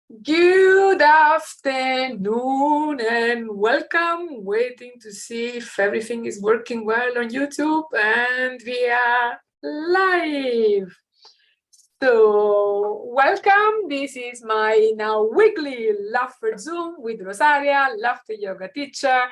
Good afternoon and welcome. Waiting to see if everything is working well on YouTube, and we are live. So, welcome. This is my now weekly Laugherzoom with Rosaria, laughter yoga teacher,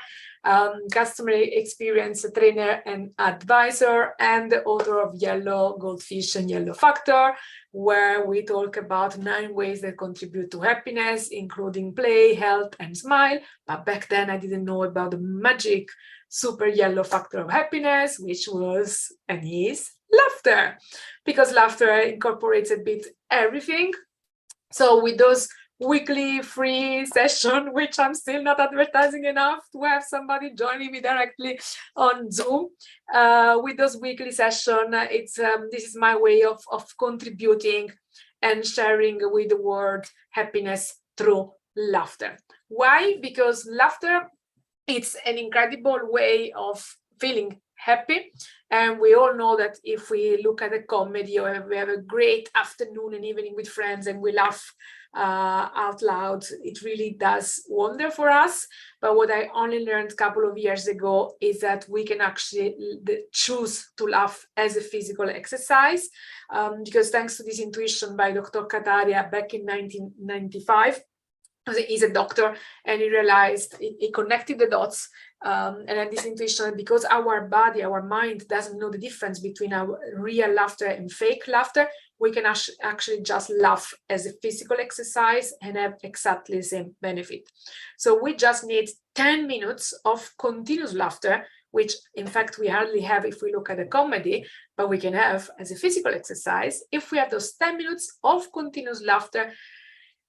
customer experience trainer and advisor, and the author of Yellow Goldfish and Yellow Factor, where we talk about 9 ways that contribute to happiness, including play, health, and smile. But back then, I didn't know about the magic super yellow factor of happiness, which was and is laughter, because laughter incorporates a bit everything. So with those weekly free session, which I'm still not advertising enough to have somebody joining me directly on Zoom, with those weekly session, this is my way of contributing and sharing with the world happiness through laughter. Why? Because laughter, it's an incredible way of feeling happy. And we all know that if we look at a comedy or we have a great afternoon and evening with friends and we laugh out loud, it really does wonder for us. But what I only learned a couple of years ago is that we can actually choose to laugh as a physical exercise, because thanks to this intuition by Dr. Kataria back in 1995, he's a doctor, and he realized, he connected the dots, and had this intuition, because our body, our mind doesn't know the difference between our real laughter and fake laughter, we can actually just laugh as a physical exercise and have exactly the same benefit. So we just need 10 minutes of continuous laughter, which in fact we hardly have if we look at a comedy, but we can have as a physical exercise. If we have those 10 minutes of continuous laughter,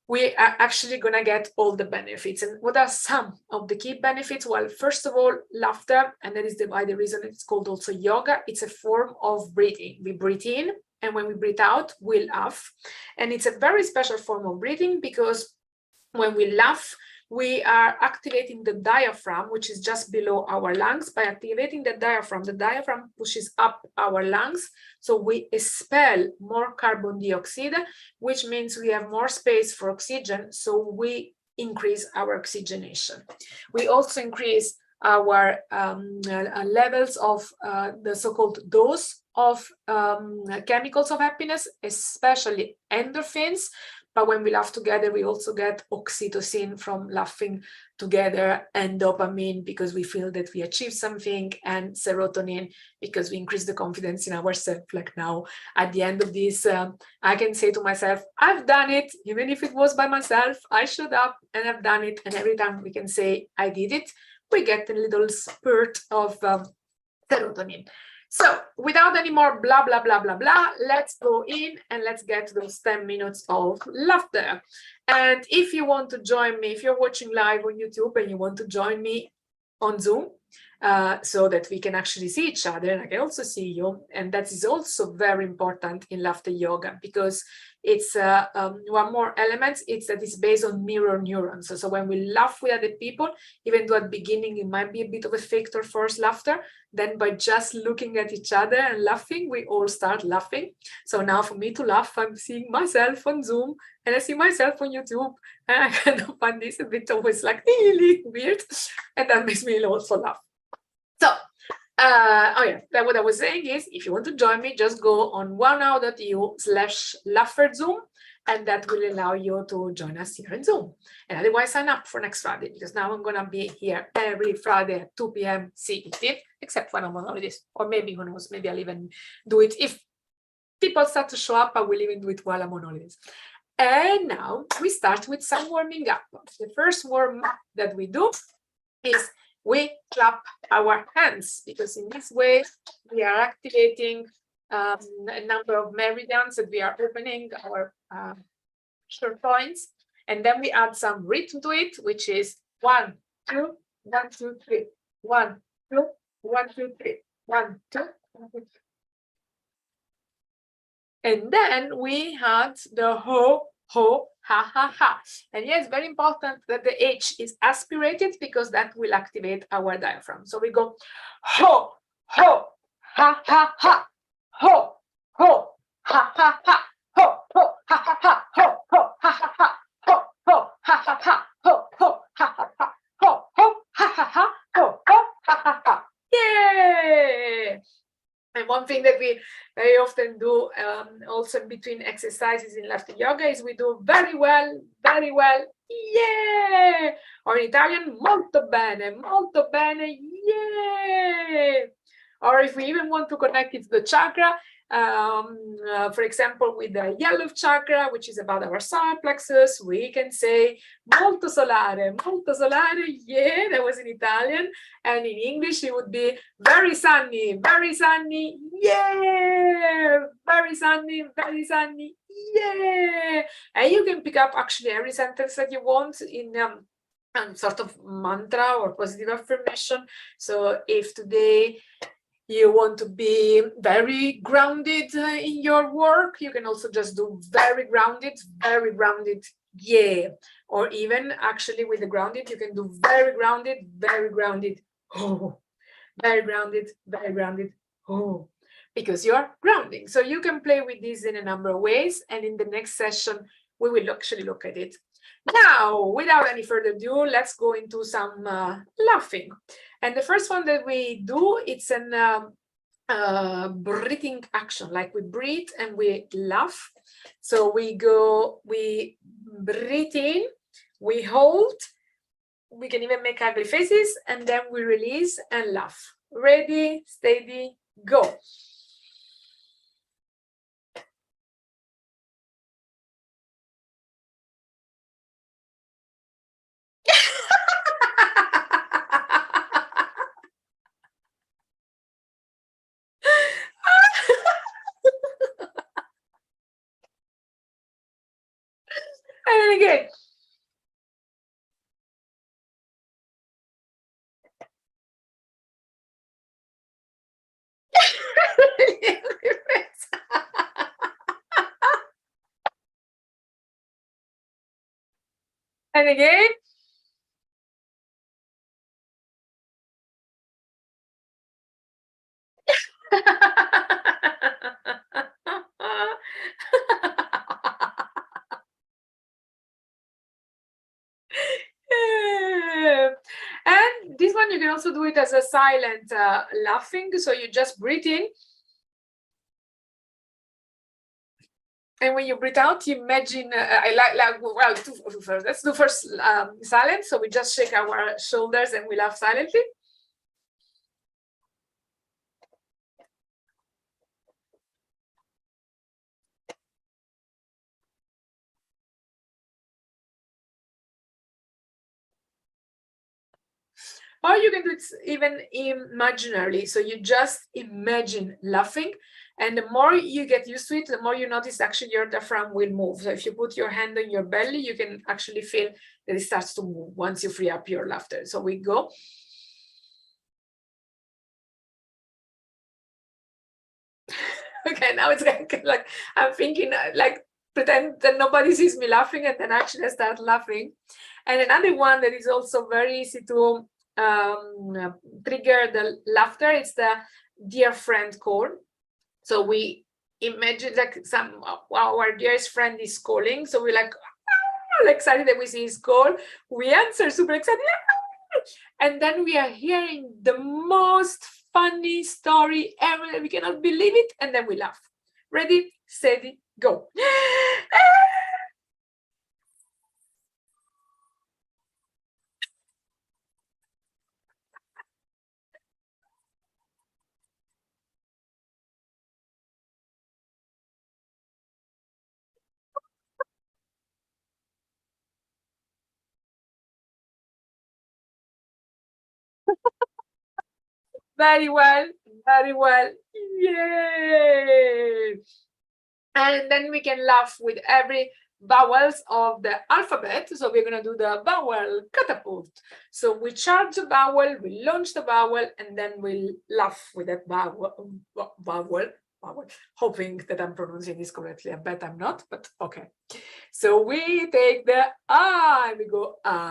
we are actually going to get all the benefits. And what are some of the key benefits? Well, first of all, laughter, and that is the reason it's called also yoga. It's a form of breathing. We breathe in, and when we breathe out, we laugh. And it's a very special form of breathing, because when we laugh, we are activating the diaphragm, which is just below our lungs. By activating the diaphragm pushes up our lungs. So we expel more carbon dioxide, which means we have more space for oxygen. So we increase our oxygenation. We also increase our levels of the so-called dose of chemicals of happiness, especially endorphins. But when we laugh together, we also get oxytocin from laughing together, and dopamine because we feel that we achieved something, and serotonin because we increase the confidence in ourselves. Like now, at the end of this, I can say to myself, I've done it. Even if it was by myself, I showed up and I've done it. And every time we can say, I did it, we get a little spurt of serotonin. So without any more blah, blah, blah, blah, blah, let's go in and let's get those 10 minutes of laughter. And if you want to join me, if you're watching live on YouTube and you want to join me on Zoom, so that we can actually see each other and I can also see you, and that is also very important in laughter yoga, because it's one more element, it's that it's based on mirror neurons. So when we laugh with other people, even though at the beginning it might be a bit of a fake or forced laughter, then by just looking at each other and laughing, we all start laughing. So now for me to laugh, I'm seeing myself on Zoom and I see myself on YouTube, and I kind of find this a bit always like really weird, and that makes me also laugh. So, that what I was saying is, if you want to join me, just go on wownow.eu/Laugherzoom, and that will allow you to join us here in Zoom. And otherwise, sign up for next Friday, because now I'm going to be here every Friday at 2 p.m. CET, except when I'm on holidays, or maybe who knows, maybe I'll even do it. If people start to show up, I will even do it while I'm on holidays. And now we start with some warming up. The first warm up that we do is we clap our hands, because in this way we are activating a number of meridians that we are opening our pressure points, and then we add some rhythm to it, which is 1, 2, 1, 2, 3, 1, 2, 1, 2, 3, 1, 2, 1, 2, 3. And then we had the ho, ho, ha, ha, ha. And yes, very important that the H is aspirated, because that will activate our diaphragm. So we go ho, ho, ha, ha, ha, ho, ho, ha, ha, ha, ho, ho, ha, ha, ha, ho, ho, ha, ha, ha, ho, thing that we very often do also between exercises in laughter yoga is we do very well, yeah! Or in Italian, molto bene, yeah! Or if we even want to connect it to the chakra, for example, with the yellow chakra, which is about our solar plexus, we can say molto solare, yeah, that was in Italian. And in English, it would be very sunny, yeah, very sunny, yeah. And you can pick up actually every sentence that you want in sort of mantra or positive affirmation. So if today you want to be very grounded in your work, you can also just do very grounded, yeah. Or even actually with the grounded, you can do very grounded, oh. Very grounded, oh. Because you are grounding. So you can play with this in a number of ways. And in the next session, we will actually look at it. Now, without any further ado, let's go into some laughing. And the first one that we do, it's an breathing action, like we breathe and we laugh. So we breathe in, we hold, we can even make ugly faces, and then we release and laugh. Ready, steady, go. And again. And again. And this one you can also do it as a silent laughing. So you just breathe in, and when you breathe out, you imagine well, let's do first silent. So we just shake our shoulders and we laugh silently. Or you can do it even imaginarily. So you just imagine laughing. And the more you get used to it, the more you notice actually your diaphragm will move. So if you put your hand on your belly, you can actually feel that it starts to move once you free up your laughter. So we go. Okay, now it's like I'm thinking like pretend that nobody sees me laughing, and then actually I start laughing. And another one that is also very easy to trigger the laughter, it's the dear friend call. So we imagine like our dearest friend is calling, so we're like excited that we see his call, we answer super excited, and then we are hearing the most funny story ever, we cannot believe it, and then we laugh. Ready, steady, go. Very well, yay. And then we can laugh with every vowels of the alphabet. So we're going to do the vowel catapult. So we charge the vowel, we launch the vowel, and then we'll laugh with that vowel, hoping that I'm pronouncing this correctly. I bet I'm not, but okay. So we take the ah, and we go ah.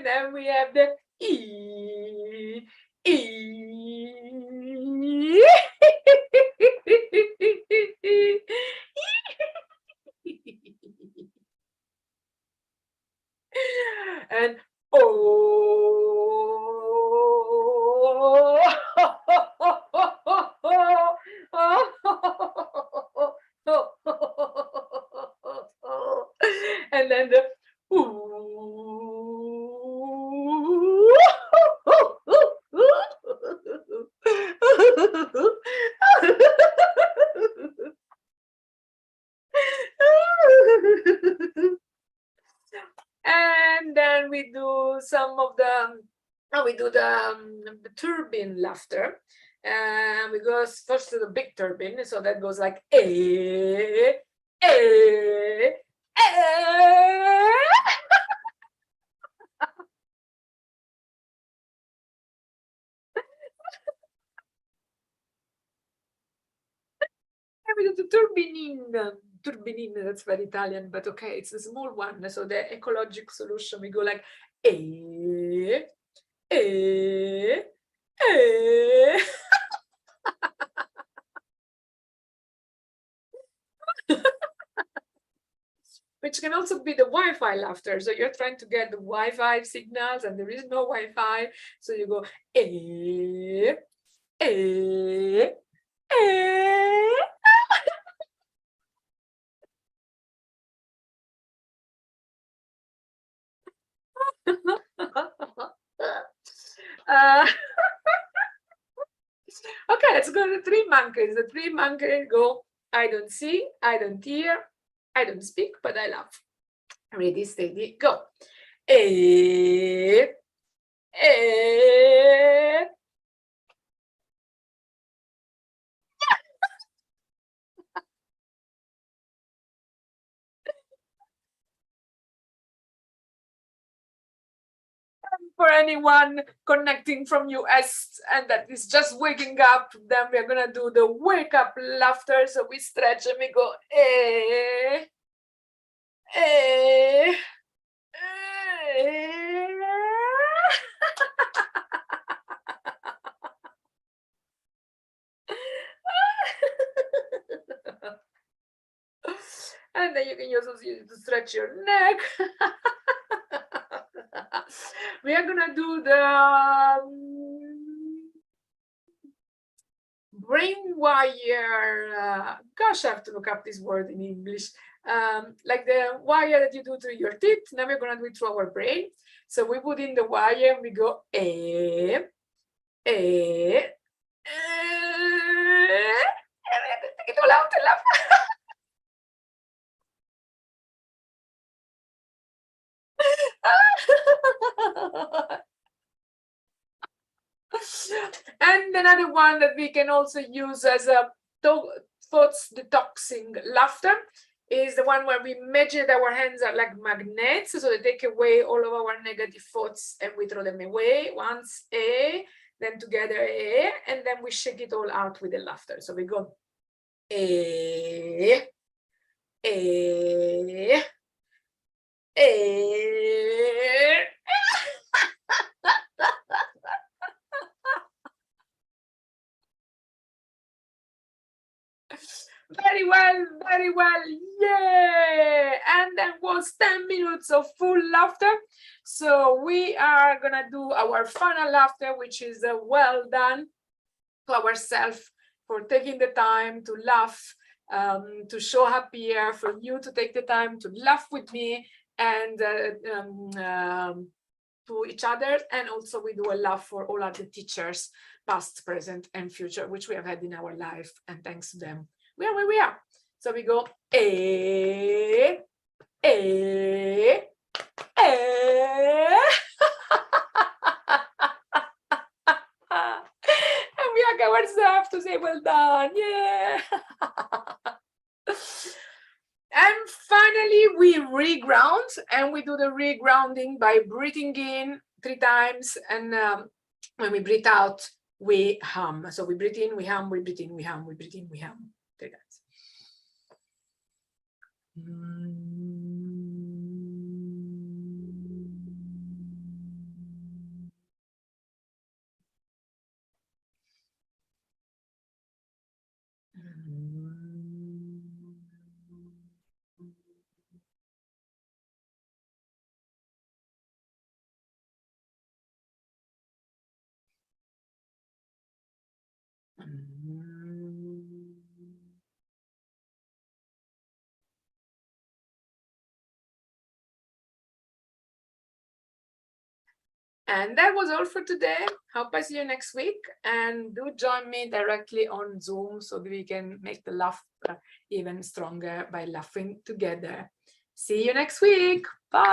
then we have the E, E. And oh. And then the ooh. And then we do some of the, we do the turbine laughter. And we go first to the big turbine, so that goes like eh, eh, eh. And we do the turbinin, that's very Italian, but okay, it's a small one. So the ecologic solution, we go like eh, eh, eh. Which can also be the Wi-Fi laughter. So you're trying to get the Wi-Fi signals and there is no Wi-Fi. So you go, eh, eh, eh. Okay, let's go to the three monkeys. The three monkeys go, I don't see, I don't hear, I don't speak, but I laugh. Ready, steady, go. Eh, eh. For anyone connecting from US and that is just waking up, then we're gonna do the wake up laughter. So we stretch and we go eh, eh, eh. And then you can also use it to stretch your neck. We are gonna do the brain wire. Gosh, I have to look up this word in English. Like the wire that you do through your teeth. Now we're gonna do it through our brain. So we put in the wire and we go and we have to take it all out and laugh. And another one that we can also use as a thoughts detoxing laughter is the one where we imagine that our hands are like magnets, so they take away all of our negative thoughts and we throw them away. Once then together and then we shake it all out with the laughter. So we go eh. Very well, yeah. And then was 10 minutes of full laughter. So we are gonna do our final laughter, which is a well done to ourselves for taking the time to laugh, to show up here, for you to take the time to laugh with me and to each other. And also we do a laugh for all of the teachers, past, present, and future, which we have had in our life. And thanks to them, we are where we are. So we go and we hug ourselves to say well done, yeah. And finally we reground, and we do the regrounding by breathing in 3 times, and when we breathe out we hum. So we breathe in, we hum, we breathe in, we hum, we breathe in, we hum 3 times. And that was all for today. Hope I see you next week. And do join me directly on Zoom so that we can make the laugh even stronger by laughing together. See you next week.